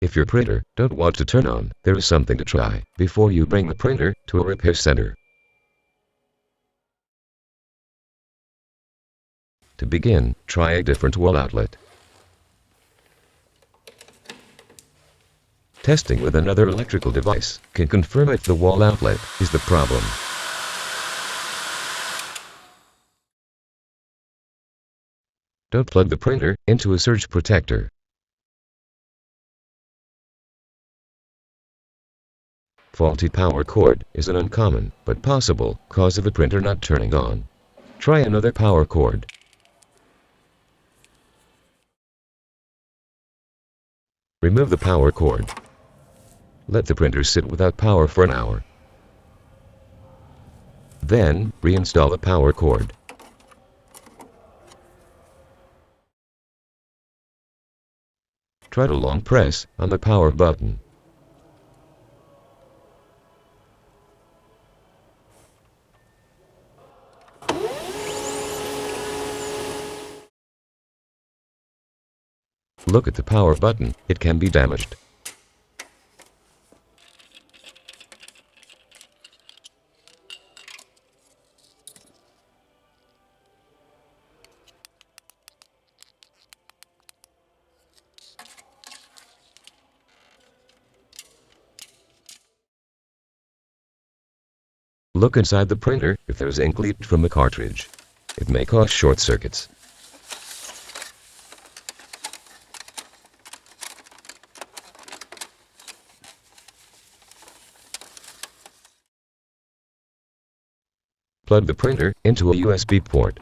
If your printer don't want to turn on, there is something to try before you bring the printer to a repair center. To begin, try a different wall outlet. Testing with another electrical device can confirm if the wall outlet is the problem. Don't plug the printer into a surge protector. Faulty power cord is an uncommon but possible cause of the printer not turning on. Try another power cord. Remove the power cord. Let the printer sit without power for an hour. Then, reinstall the power cord. Try to long press on the power button. Look at the power button, it can be damaged. Look inside the printer if there is ink leaked from the cartridge. It may cause short circuits. Plug the printer into a USB port.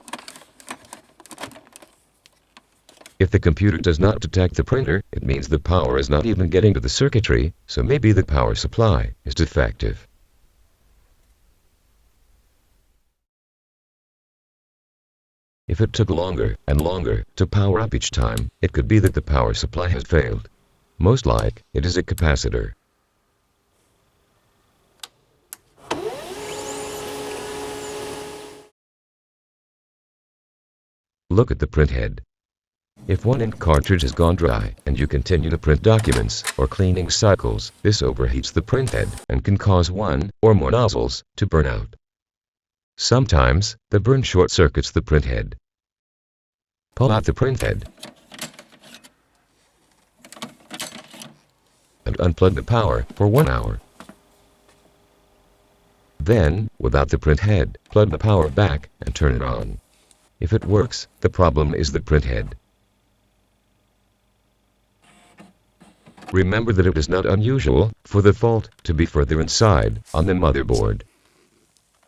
If the computer does not detect the printer, it means the power is not even getting to the circuitry, so maybe the power supply is defective. If it took longer and longer to power up each time, it could be that the power supply has failed. Most like, it is a capacitor. Look at the print head. If one ink cartridge has gone dry and you continue to print documents or cleaning cycles, this overheats the print head and can cause one or more nozzles to burn out. Sometimes, the burn short circuits the print head. Pull out the print head and unplug the power for 1 hour. Then, without the print head, plug the power back and turn it on. If it works, the problem is the print head. Remember that it is not unusual for the fault to be further inside on the motherboard.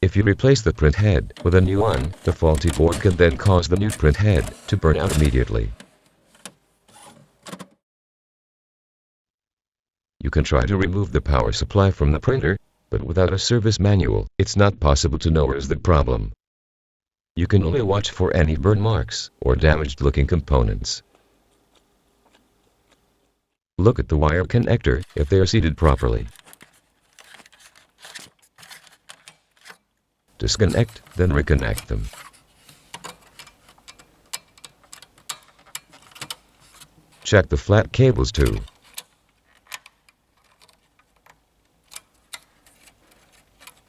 If you replace the print head with a new one, the faulty board can then cause the new print head to burn out immediately. You can try to remove the power supply from the printer, but without a service manual, it's not possible to know where is the problem. You can only watch for any burn marks or damaged-looking components. Look at the wire connector if they are seated properly. Disconnect, then reconnect them. Check the flat cables too.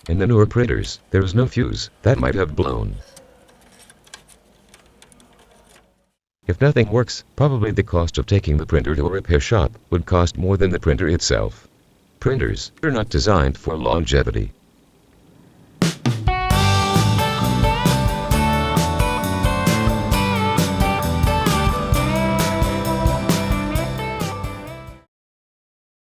In the newer printers, there is no fuse that might have blown. If nothing works, probably the cost of taking the printer to a repair shop would cost more than the printer itself. Printers are not designed for longevity.